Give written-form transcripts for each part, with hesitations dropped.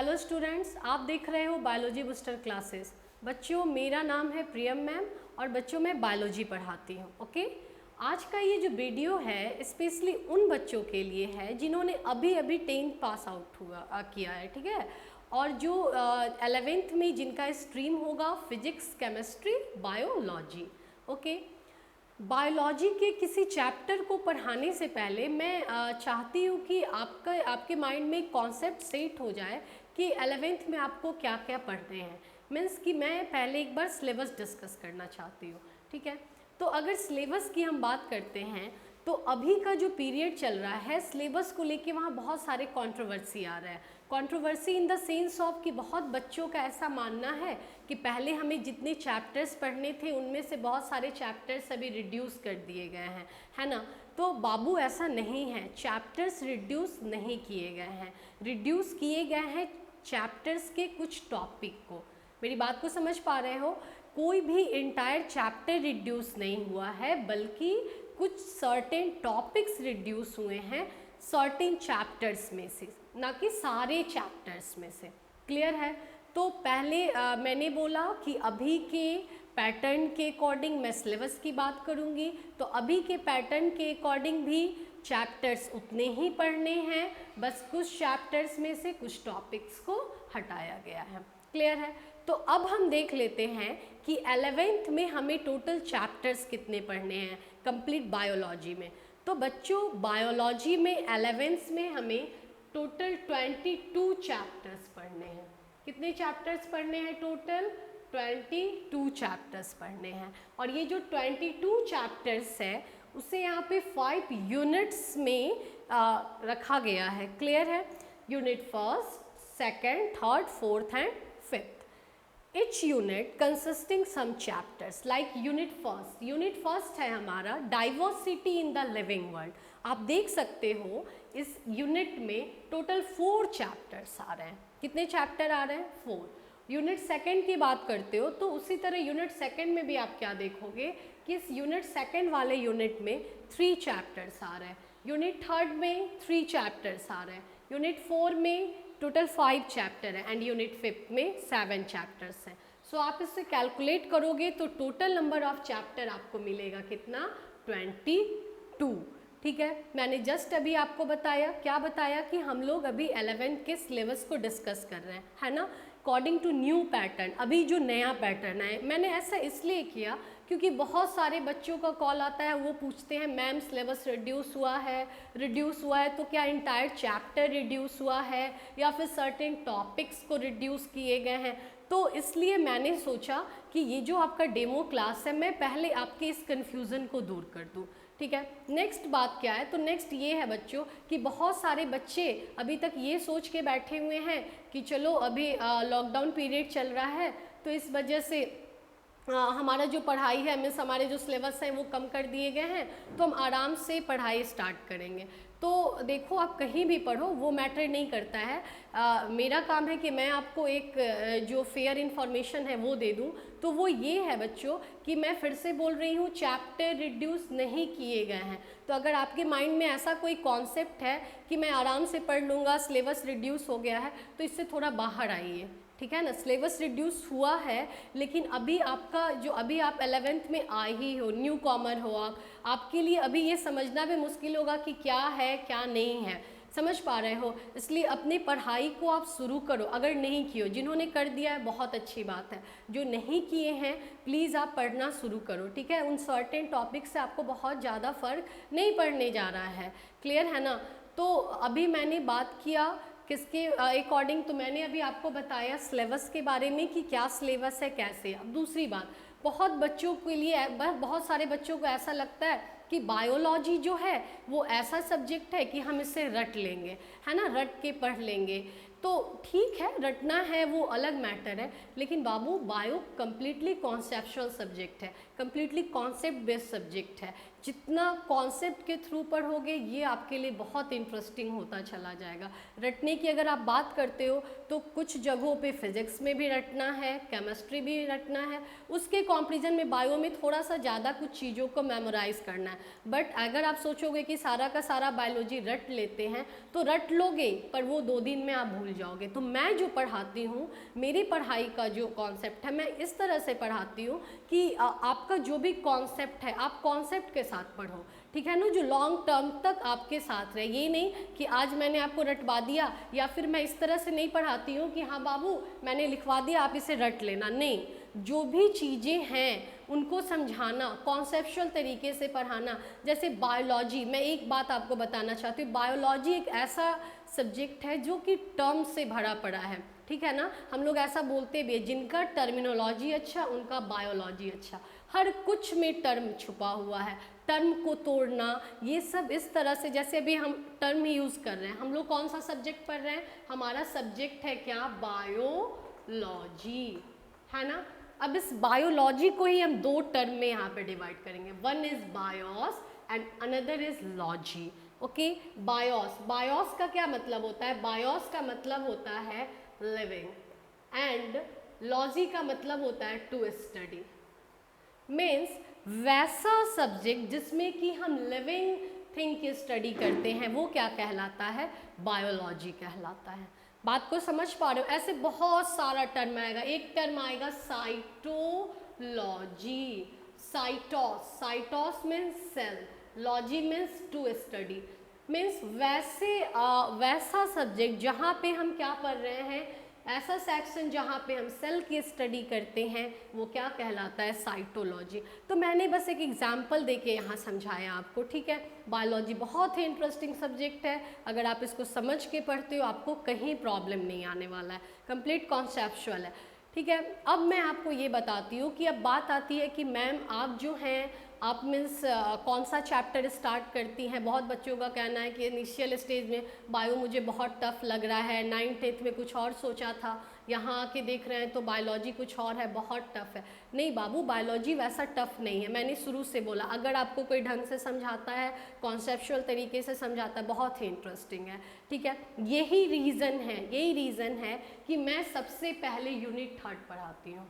Hello students, आप देख रहे हो बायोलॉजी बूस्टर क्लासेस। बच्चों, मेरा नाम है प्रियम मैम और बच्चों मैं बायोलॉजी पढ़ाती हूँ। ओके, आज का ये जो वीडियो है स्पेशली उन बच्चों के लिए है जिन्होंने अभी अभी 10th पास आउट किया है, ठीक है। और जो 11th में जिनका स्ट्रीम होगा physics, chemistry, biology. Okay, biology के किसी चैप्टर को पढ़ाने से पहले मैं चाहती हूँ कि आपके माइंड में कॉन्सेप्ट सेट हो जाए कि 11th में आपको क्या क्या पढ़ने हैं। मीन्स कि मैं पहले एक बार सिलेबस डिस्कस करना चाहती हूँ, ठीक है। तो अगर सिलेबस की हम बात करते हैं तो अभी का जो पीरियड चल रहा है सिलेबस को लेके वहाँ बहुत सारे कंट्रोवर्सी आ रहा है। Controversy in the sense of कि बहुत बच्चों का ऐसा मानना है कि पहले हमें जितने चैप्टर्स पढ़ने थे उनमें से बहुत सारे चैप्टर्स अभी रिड्यूस कर दिए गए हैं, है ना। तो बाबू ऐसा नहीं है, चैप्टर्स रिड्यूस नहीं किए गए हैं, रिड्यूस किए गए हैं चैप्टर्स के कुछ टॉपिक को। मेरी बात को समझ पा रहे हो? कोई भी इंटायर चैप्टर रिड्यूस नहीं हुआ है, बल्कि कुछ सर्टेन टॉपिक्स रिड्यूस हुए हैं सर्टेन चैप्टर्स में से, ना कि सारे चैप्टर्स में से। क्लियर है? तो पहले मैंने बोला कि अभी के पैटर्न के अकॉर्डिंग मैं सिलेबस की बात करूंगी, तो अभी के पैटर्न के अकॉर्डिंग भी चैप्टर्स उतने ही पढ़ने हैं, बस कुछ चैप्टर्स में से कुछ टॉपिक्स को हटाया गया है। क्लियर है? तो अब हम देख लेते हैं कि 11th में हमें टोटल चैप्टर्स कितने पढ़ने हैं कंप्लीट बायोलॉजी में। तो बच्चों, बायोलॉजी में 11th में हमें टोटल 22 चैप्टर्स पढ़ने हैं। कितने चैप्टर्स पढ़ने हैं? टोटल 22 चैप्टर्स पढ़ने हैं। और ये जो 22 चैप्टर्स है उसे यहाँ पे 5 यूनिट्स में रखा गया है। क्लियर है? Unit first, second, third, fourth and fifth. Each unit consisting some chapters like unit first. Unit first है हमारा diversity in the living world. आप देख सकते हो इस यूनिट में टोटल 4 चैप्टर्स आ रहे हैं। कितने चैप्टर आ रहे हैं? 4। यूनिट सेकंड की बात करते हो तो उसी तरह यूनिट सेकंड में भी आप क्या देखोगे कि इस यूनिट सेकंड वाले यूनिट में 3 चैप्टर्स आ रहे हैं। यूनिट थर्ड में 3 चैप्टर्स आ रहे हैं। यूनिट 4 में टोटल 5 चैप्टर है एंड यूनिट 5 में 7 चैप्टर्स हैं। सो आप इससे कैलकुलेट करोगे तो टोटल नंबर ऑफ चैप्टर आपको मिलेगा कितना? 22। ठीक है, मैंने जस्ट अभी आपको बताया, क्या बताया कि हम लोग अभी 11th के सिलेबस को डिस्कस कर रहे हैं, है ना, अकॉर्डिंग टू न्यू पैटर्न। अभी जो नया पैटर्न है, मैंने ऐसा इसलिए किया क्योंकि बहुत सारे बच्चों का कॉल आता है, वो पूछते हैं मैम सिलेबस रिड्यूस हुआ है तो क्या इंटायर चैप्टर रिड्यूस हुआ है या फिर सर्टेन टॉपिक्स को रिड्यूस किए गए हैं। तो इसलिए मैंने सोचा कि ये जो आपका डेमो क्लास है मैं पहले आपके इस कन्फ्यूज़न को दूर कर दूँ। ठीक है, नेक्स्ट बात क्या है? तो नेक्स्ट ये है बच्चों कि बहुत सारे बच्चे अभी तक ये सोच के बैठे हुए हैं कि चलो अभी लॉकडाउन पीरियड चल रहा है तो इस वजह से हमारा जो पढ़ाई है, मीन्स हमारे जो सिलेबस हैं वो कम कर दिए गए हैं, तो हम आराम से पढ़ाई स्टार्ट करेंगे। तो देखो, आप कहीं भी पढ़ो वो मैटर नहीं करता है। मेरा काम है कि मैं आपको एक जो फेयर इन्फॉर्मेशन है वो दे दूं। तो वो ये है बच्चों कि मैं फिर से बोल रही हूँ, चैप्टर रिड्यूस नहीं किए गए हैं। तो अगर आपके माइंड में ऐसा कोई कॉन्सेप्ट है कि मैं आराम से पढ़ लूँगा, सिलेबस रिड्यूस हो गया है, तो इससे थोड़ा बाहर आइए। ठीक है ना, सिलेबस रिड्यूस हुआ है लेकिन अभी आपका जो अभी आप 11th में आए ही हो, न्यू कॉमर हो आप, आपके लिए अभी ये समझना भी मुश्किल होगा कि क्या है क्या नहीं है। समझ पा रहे हो? इसलिए अपनी पढ़ाई को आप शुरू करो। अगर नहीं किए, जिन्होंने कर दिया है बहुत अच्छी बात है, जो नहीं किए हैं प्लीज़ आप पढ़ना शुरू करो। ठीक है, उन सर्टेन टॉपिक से आपको बहुत ज़्यादा फ़र्क नहीं पड़ने जा रहा है। क्लियर है ना? तो अभी मैंने बात किया किसके अकॉर्डिंग, तो मैंने अभी आपको बताया सिलेबस के बारे में कि क्या सिलेबस है, कैसे। अब दूसरी बात, बहुत बच्चों के लिए, बहुत सारे बच्चों को ऐसा लगता है कि बायोलॉजी जो है वो ऐसा सब्जेक्ट है कि हम इसे रट लेंगे, है ना, रट के पढ़ लेंगे। तो ठीक है, रटना है वो अलग मैटर है, लेकिन बाबू बायो कम्प्लीटली कॉन्सेप्चुअल सब्जेक्ट है, कम्प्लीटली कॉन्सेप्ट बेस्ड सब्जेक्ट है। जितना कॉन्सेप्ट के थ्रू पढ़ोगे ये आपके लिए बहुत इंटरेस्टिंग होता चला जाएगा। रटने की अगर आप बात करते हो तो कुछ जगहों पे फिजिक्स में भी रटना है, केमिस्ट्री भी रटना है, उसके कंपैरिजन में बायो में थोड़ा सा ज़्यादा कुछ चीज़ों को मेमोराइज करना है। बट अगर आप सोचोगे कि सारा का सारा बायोलॉजी रट लेते हैं तो रट लोगे, पर वो 2 दिन में आप भूल भूल जाओगे। तो मैं जो पढ़ाती हूँ, मेरी पढ़ाई का जो कॉन्सेप्ट है, मैं इस तरह से पढ़ाती हूँ कि आपका जो भी कॉन्सेप्ट है आप कॉन्सेप्ट के साथ पढ़ो, ठीक है ना, जो लॉन्ग टर्म तक आपके साथ रहे। ये नहीं कि आज मैंने आपको रटवा दिया, या फिर मैं इस तरह से नहीं पढ़ाती हूँ कि हाँ बाबू मैंने लिखवा दिया आप इसे रट लेना, नहीं। जो भी चीज़ें हैं उनको समझाना, कॉन्सेप्चुअल तरीके से पढ़ाना। जैसे बायोलॉजी, मैं एक बात आपको बताना चाहती हूँ, बायोलॉजी एक ऐसा सब्जेक्ट है जो कि टर्म से भरा पड़ा है, ठीक है ना। हम लोग ऐसा बोलते भी है, जिनका टर्मिनोलॉजी अच्छा उनका बायोलॉजी अच्छा। हर कुछ में टर्म छुपा हुआ है, टर्म को तोड़ना, ये सब इस तरह से। जैसे अभी हम टर्म ही यूज़ कर रहे हैं, हम लोग कौन सा सब्जेक्ट पढ़ रहे हैं, हमारा सब्जेक्ट है क्या, बायोलॉजी, है ना। अब इस बायोलॉजी को ही हम दो टर्म में यहाँ पे डिवाइड करेंगे, one is BIOS and another is logy. Okay, BIOS, BIOS का क्या मतलब होता है, बायोस का मतलब होता है लिविंग, एंड लॉजी का मतलब होता है टू स्टडी। मीन्स वैसा सब्जेक्ट जिसमें कि हम लिविंग थिंग की स्टडी करते हैं वो क्या कहलाता है, बायोलॉजी कहलाता है। बात को समझ पा रहे हो। ऐसे बहुत सारा टर्म आएगा, एक टर्म आएगा cytology, cytos, cytos means cell, logy means to study. Means वैसा सब्जेक्ट जहाँ पे हम क्या पढ़ रहे हैं, ऐसा सेक्शन जहाँ पे हम सेल की स्टडी करते हैं वो क्या कहलाता है, साइटोलॉजी। तो मैंने बस एक एग्जाम्पल देके यहाँ समझाया आपको, ठीक है। बायोलॉजी बहुत ही इंटरेस्टिंग सब्जेक्ट है, अगर आप इसको समझ के पढ़ते हो आपको कहीं प्रॉब्लम नहीं आने वाला है, कंप्लीट कॉन्सेप्चुअल है, ठीक है। अब मैं आपको ये बताती हूँ कि अब बात आती है कि मैम आप जो हैं आप मीन्स कौन सा चैप्टर स्टार्ट करती हैं। बहुत बच्चों का कहना है कि इनिशियल स्टेज में बायो मुझे बहुत टफ लग रहा है, 9th में कुछ और सोचा था, यहाँ आके देख रहे हैं तो बायोलॉजी कुछ और है, बहुत टफ है। नहीं बाबू, बायोलॉजी वैसा टफ नहीं है। मैंने शुरू से बोला, अगर आपको कोई ढंग से समझाता है, कॉन्सेप्चुअल तरीके से समझाता है, बहुत ही इंटरेस्टिंग है, ठीक है। यही रीज़न है कि मैं सबसे पहले यूनिट 3 पढ़ाती हूँ।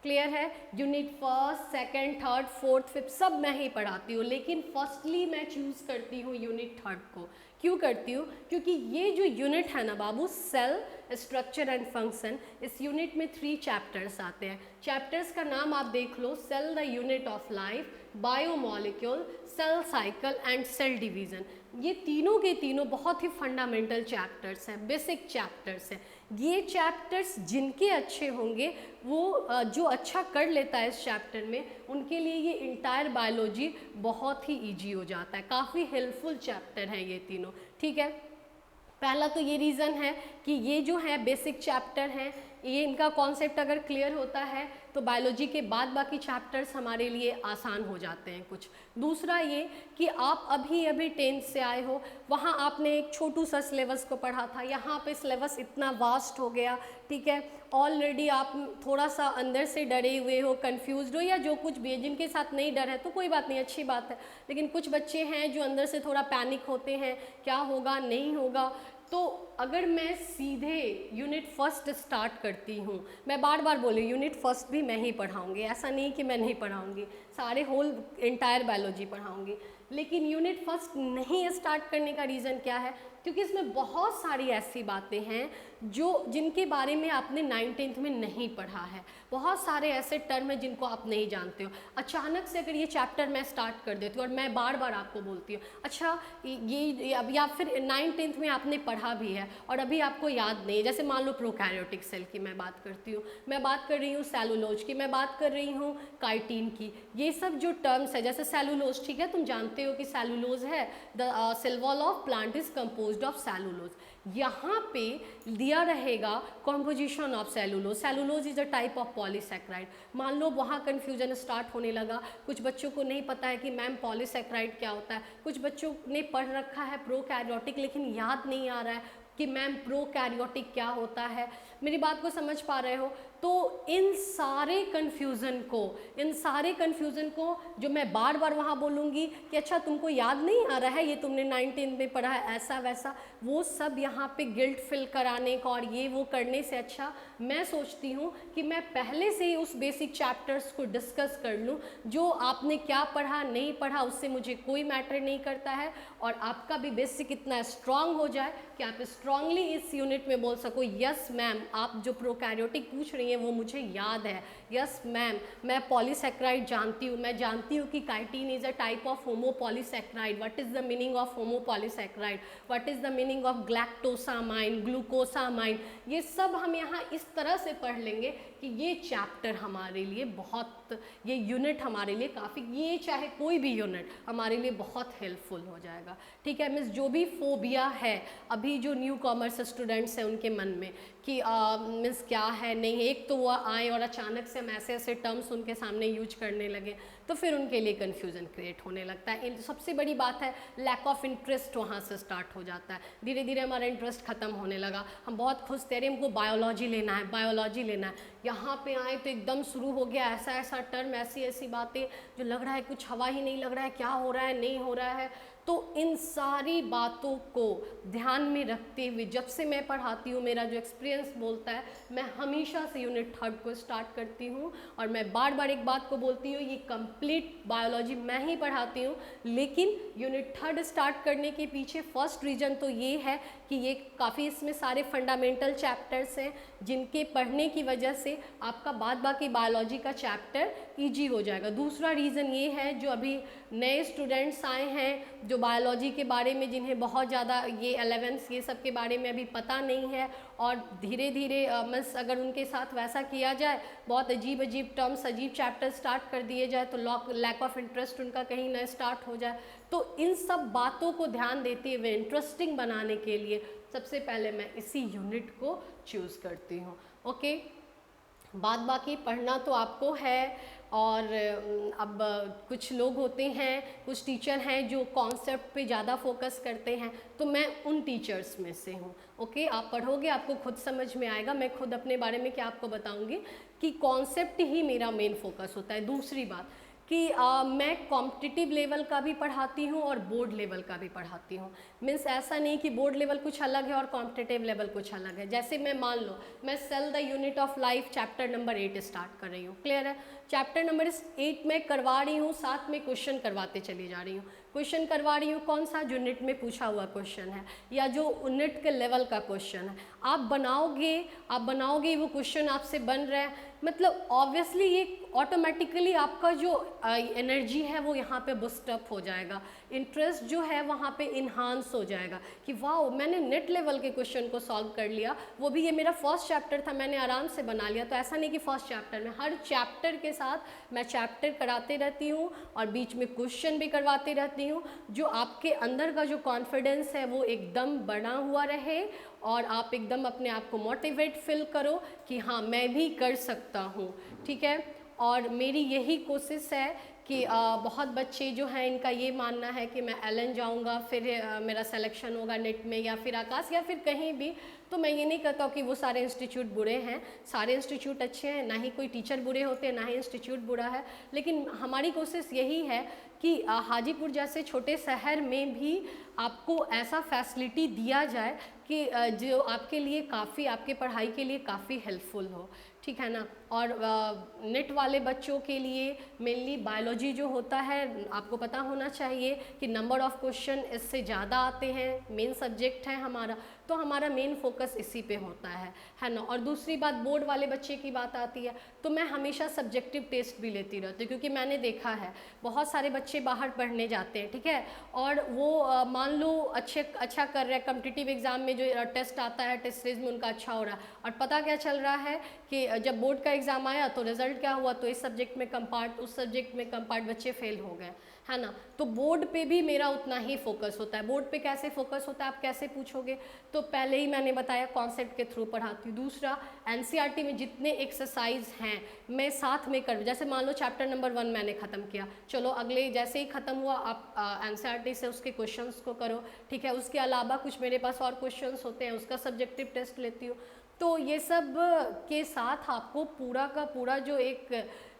क्लियर है, यूनिट 1, 2, 3, 4, 5 सब मैं ही पढ़ाती हूँ, लेकिन फर्स्टली मैं चूज़ करती हूँ यूनिट 3 को। क्यों करती हूँ, क्योंकि ये जो यूनिट है ना बाबू, सेल स्ट्रक्चर एंड फंक्शन, इस यूनिट में 3 चैप्टर्स आते हैं। चैप्टर्स का नाम आप देख लो, cell the unit of life, biomolecule, cell cycle and cell division. ये तीनों के तीनों बहुत ही फंडामेंटल चैप्टर्स हैं, बेसिक चैप्टर्स हैं। ये चैप्टर्स जिनके अच्छे होंगे, वो जो अच्छा कर लेता है इस चैप्टर में, उनके लिए ये इंटायर बायोलॉजी बहुत ही ईजी हो जाता है। काफ़ी हेल्पफुल चैप्टर हैं ये तीनों, ठीक है। पहला तो ये रीज़न है कि ये जो है बेसिक चैप्टर हैं, ये इनका कॉन्सेप्ट अगर क्लियर होता है तो बायोलॉजी के बाद बाकी चैप्टर्स हमारे लिए आसान हो जाते हैं कुछ। दूसरा ये कि आप अभी 10th से आए हो, वहाँ आपने एक छोटू सा सिलेबस को पढ़ा था, यहाँ पे सिलेबस इतना वास्ट हो गया, ठीक है। ऑलरेडी आप थोड़ा सा अंदर से डरे हुए हो, कंफ्यूज्ड हो, या जो कुछ भी है, जिनके साथ नहीं डर है तो कोई बात नहीं, अच्छी बात है। लेकिन कुछ बच्चे हैं जो अंदर से थोड़ा पैनिक होते हैं, क्या होगा नहीं होगा। तो अगर मैं सीधे यूनिट 1 स्टार्ट करती हूँ, मैं बार बार बोली यूनिट 1 भी मैं ही पढ़ाऊँगी, ऐसा नहीं कि मैं नहीं पढ़ाऊँगी, सारे होल इंटायर बायोलॉजी पढ़ाऊँगी। लेकिन यूनिट 1 नहीं स्टार्ट करने का रीज़न क्या है, क्योंकि इसमें बहुत सारी ऐसी बातें हैं जिनके बारे में आपने 9th में नहीं पढ़ा है। बहुत सारे ऐसे टर्म हैं जिनको आप नहीं जानते हो। अचानक से अगर ये चैप्टर मैं स्टार्ट कर देती हूँ और मैं बार बार आपको बोलती हूँ, अच्छा ये अब, या फिर 9th में आपने पढ़ा भी है और अभी आपको याद नहीं है। जैसे मान लो प्रोकैरियोटिक सेल की मैं बात करती हूँ, मैं बात कर रही हूँ सेलुलोज की, मैं बात कर रही हूँ काइटिन की। ये सब जो टर्म्स है, जैसे सेलुलोज, ठीक है, तुम जानते हो कि सेलुलोज है, the cell wall of plant is composed of cellulose. यहाँ पे दिया रहेगा composition of cellulose, cellulose is a type of polysaccharide. मान लो वहाँ कन्फ्यूजन स्टार्ट होने लगा, कुछ बच्चों को नहीं पता है कि मैम पॉलीसैकेराइड क्या होता है, कुछ बच्चों ने पढ़ रखा है प्रोकैरियोटिक लेकिन याद नहीं आ रहा है कि मैम प्रोकैरियोटिक क्या होता है। मेरी बात को समझ पा रहे हो। तो इन सारे कन्फ्यूज़न को जो मैं बार बार वहाँ बोलूँगी कि अच्छा तुमको याद नहीं आ रहा है, ये तुमने 19 में पढ़ा है, ऐसा वैसा, वो सब यहाँ पे गिल्ट फिल कराने का और ये वो करने से अच्छा मैं सोचती हूँ कि मैं पहले से ही उस बेसिक चैप्टर्स को डिस्कस कर लूँ। जो आपने क्या पढ़ा नहीं पढ़ा उससे मुझे कोई मैटर नहीं करता है, और आपका भी बेसिक इतना स्ट्रांग हो जाए कि आप स्ट्रांगली इस यूनिट में बोल सको यस मैम, आप जो प्रोकैरियोटिक पूछ रही हैं वो मुझे याद है, यस मैम मैं पॉलीसैकेराइड जानती हूँ, मैं जानती हूँ कि chitin is a type of homopolysaccharide, what is the meaning of homopolysaccharide, what is the meaning of galactosamine, glucosamine, ये सब हम यहाँ इस तरह से पढ़ लेंगे कि ये चैप्टर हमारे लिए बहुत, ये यूनिट हमारे लिए काफ़ी, ये चाहे कोई भी यूनिट हमारे लिए बहुत हेल्पफुल हो जाएगा। ठीक है मिस, जो भी फोबिया है अभी जो न्यू कॉमर्स स्टूडेंट्स हैं उनके मन में कि मीन्स क्या है नहीं है, एक तो वो आए और अचानक से हम ऐसे ऐसे टर्म्स उनके सामने यूज करने लगे तो फिर उनके लिए कन्फ्यूज़न क्रिएट होने लगता है। सबसे बड़ी बात है लैक ऑफ इंटरेस्ट, वहाँ से स्टार्ट हो जाता है, धीरे धीरे हमारा इंटरेस्ट खत्म होने लगा। हम बहुत खुश थे, अरे हमको बायोलॉजी लेना है, बायोलॉजी लेना है, यहाँ पे आए तो एकदम शुरू हो गया ऐसा ऐसा टर्म, ऐसी ऐसी बातें जो लग रहा है कुछ हवा ही नहीं लग रहा है, क्या हो रहा है नहीं हो रहा है। तो इन सारी बातों को ध्यान में रखते हुए जब से मैं पढ़ाती हूँ, मेरा जो एक्सपीरियंस बोलता है, मैं हमेशा से यूनिट 3 को स्टार्ट करती हूँ और मैं बार बार एक बात को बोलती हूँ, ये कंप्लीट बायोलॉजी मैं ही पढ़ाती हूँ, लेकिन यूनिट 3 स्टार्ट करने के पीछे फर्स्ट रीज़न तो ये है कि ये काफ़ी इसमें सारे फंडामेंटल चैप्टर्स हैं जिनके पढ़ने की वजह से आपका बाद बाकी बायोलॉजी का चैप्टर ईजी हो जाएगा। दूसरा रीज़न ये है जो अभी नए स्टूडेंट्स आए हैं जो बायोलॉजी के बारे में, जिन्हें बहुत ज़्यादा ये 11th ये सब के बारे में अभी पता नहीं है, और धीरे धीरे बस अगर उनके साथ वैसा किया जाए, बहुत अजीब अजीब टर्म्स अजीब चैप्टर स्टार्ट कर दिए जाए तो लैक ऑफ इंटरेस्ट उनका कहीं ना स्टार्ट हो जाए। तो इन सब बातों को ध्यान देते हुए इंटरेस्टिंग बनाने के लिए सबसे पहले मैं इसी यूनिट को चूज़ करती हूँ। ओके, बाद बाकी पढ़ना तो आपको है, और अब कुछ लोग होते हैं, कुछ टीचर हैं जो कॉन्सेप्ट पे ज़्यादा फोकस करते हैं, तो मैं उन टीचर्स में से हूँ। ओके, आप पढ़ोगे आपको खुद समझ में आएगा, मैं खुद अपने बारे में क्या आपको बताऊँगी कि कॉन्सेप्ट ही मेरा मेन फोकस होता है। दूसरी बात कि मैं कॉम्पिटिटिव लेवल का भी पढ़ाती हूँ और बोर्ड लेवल का भी पढ़ाती हूँ। मीन्स ऐसा नहीं कि बोर्ड लेवल कुछ अलग है और कॉम्पिटिटिव लेवल कुछ अलग है। जैसे मैं मान लो मैं cell the unit of life chapter number 8 start कर रही हूँ, क्लियर है। चैप्टर नंबर 8 में करवा रही हूँ, साथ में क्वेश्चन करवाते चली जा रही हूँ। क्वेश्चन करवा रही हूँ कौन सा, जो नेट में पूछा हुआ क्वेश्चन है या जो नेट के लेवल का क्वेश्चन है, आप बनाओगे वो क्वेश्चन आपसे बन रहा है, मतलब ऑब्वियसली ये ऑटोमेटिकली आपका जो एनर्जी है वो यहाँ पे बूस्टअप हो जाएगा, इंटरेस्ट जो है वहाँ पे इन्हांस हो जाएगा कि वाह मैंने नेट लेवल के क्वेश्चन को सॉल्व कर लिया, वो भी ये मेरा फर्स्ट चैप्टर था मैंने आराम से बना लिया। तो ऐसा नहीं कि फर्स्ट चैप्टर में, हर चैप्टर के साथ मैं चैप्टर कराते रहती हूँ और बीच में क्वेश्चन भी करवाते रहती हूँ, जो आपके अंदर का जो कॉन्फिडेंस है वो एकदम बना हुआ रहे और आप एकदम अपने आप को मोटिवेट फील करो कि हाँ मैं भी कर सकता हूँ। ठीक है, और मेरी यही कोशिश है कि बहुत बच्चे जो हैं इनका ये मानना है कि मैं एलन जाऊंगा फिर मेरा सिलेक्शन होगा नेट में या फिर आकाश या फिर कहीं भी। तो मैं ये नहीं कहता हूँ कि वो सारे इंस्टीट्यूट बुरे हैं, सारे इंस्टीट्यूट अच्छे हैं, ना ही कोई टीचर बुरे होते हैं ना ही इंस्टीट्यूट बुरा है, लेकिन हमारी कोशिश यही है कि हाजीपुर जैसे छोटे शहर में भी आपको ऐसा फैसिलिटी दिया जाए कि जो आपके लिए काफ़ी, आपके पढ़ाई के लिए काफ़ी हेल्पफुल हो। ठीक है ना। और नेट वाले बच्चों के लिए मेनली बायोलॉजी जो होता है आपको पता होना चाहिए कि नंबर ऑफ क्वेश्चन इससे ज़्यादा आते हैं, मेन सब्जेक्ट है हमारा, तो हमारा मेन फोकस इसी पे होता है ना। और दूसरी बात बोर्ड वाले बच्चे की बात आती है तो मैं हमेशा सब्जेक्टिव टेस्ट भी लेती रहती हूँ, क्योंकि मैंने देखा है बहुत सारे बच्चे बाहर पढ़ने जाते हैं, ठीक है, और वो मान लो अच्छा कर रहे हैं, कॉम्पिटिटिव एग्जाम में जो टेस्ट आता है टेस्ट सीरीज में उनका अच्छा हो रहा है, और पता क्या चल रहा है कि जब बोर्ड का एग्ज़ाम आया तो रिजल्ट क्या हुआ, तो इस सब्जेक्ट में कम पार्ट उस सब्जेक्ट में कम पार्ट, बच्चे फेल हो गए, है ना। तो बोर्ड पे भी मेरा उतना ही फोकस होता है। बोर्ड पे कैसे फोकस होता है आप कैसे पूछोगे, तो पहले ही मैंने बताया कॉन्सेप्ट के थ्रू पढ़ाती हूँ। दूसरा एनसीईआरटी में जितने एक्सरसाइज हैं मैं साथ में कर, जैसे मान लो चैप्टर नंबर 1 मैंने ख़त्म किया, चलो अगले जैसे ही ख़त्म हुआ आप एनसीईआरटी से उसके क्वेश्चंस को करो, ठीक है। उसके अलावा कुछ मेरे पास और क्वेश्चंस होते हैं उसका सब्जेक्टिव टेस्ट लेती हूँ। तो ये सब के साथ साथ आपको पूरा का पूरा जो एक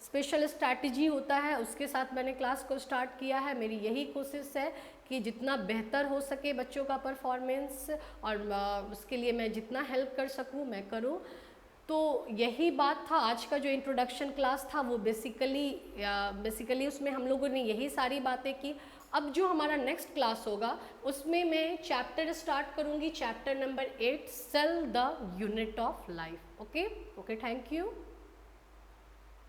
स्पेशल स्ट्रैटेजी होता है उसके साथ मैंने क्लास को स्टार्ट किया है। मेरी यही कोशिश है कि जितना बेहतर हो सके बच्चों का परफॉर्मेंस, और उसके लिए मैं जितना हेल्प कर सकूं मैं करूं। तो यही बात था, आज का जो इंट्रोडक्शन क्लास था वो बेसिकली उसमें हम लोगों ने यही सारी बातें की। अब जो हमारा नेक्स्ट क्लास होगा उसमें मैं चैप्टर स्टार्ट करूंगी, chapter number 8, cell the unit of life. Okay, thank you.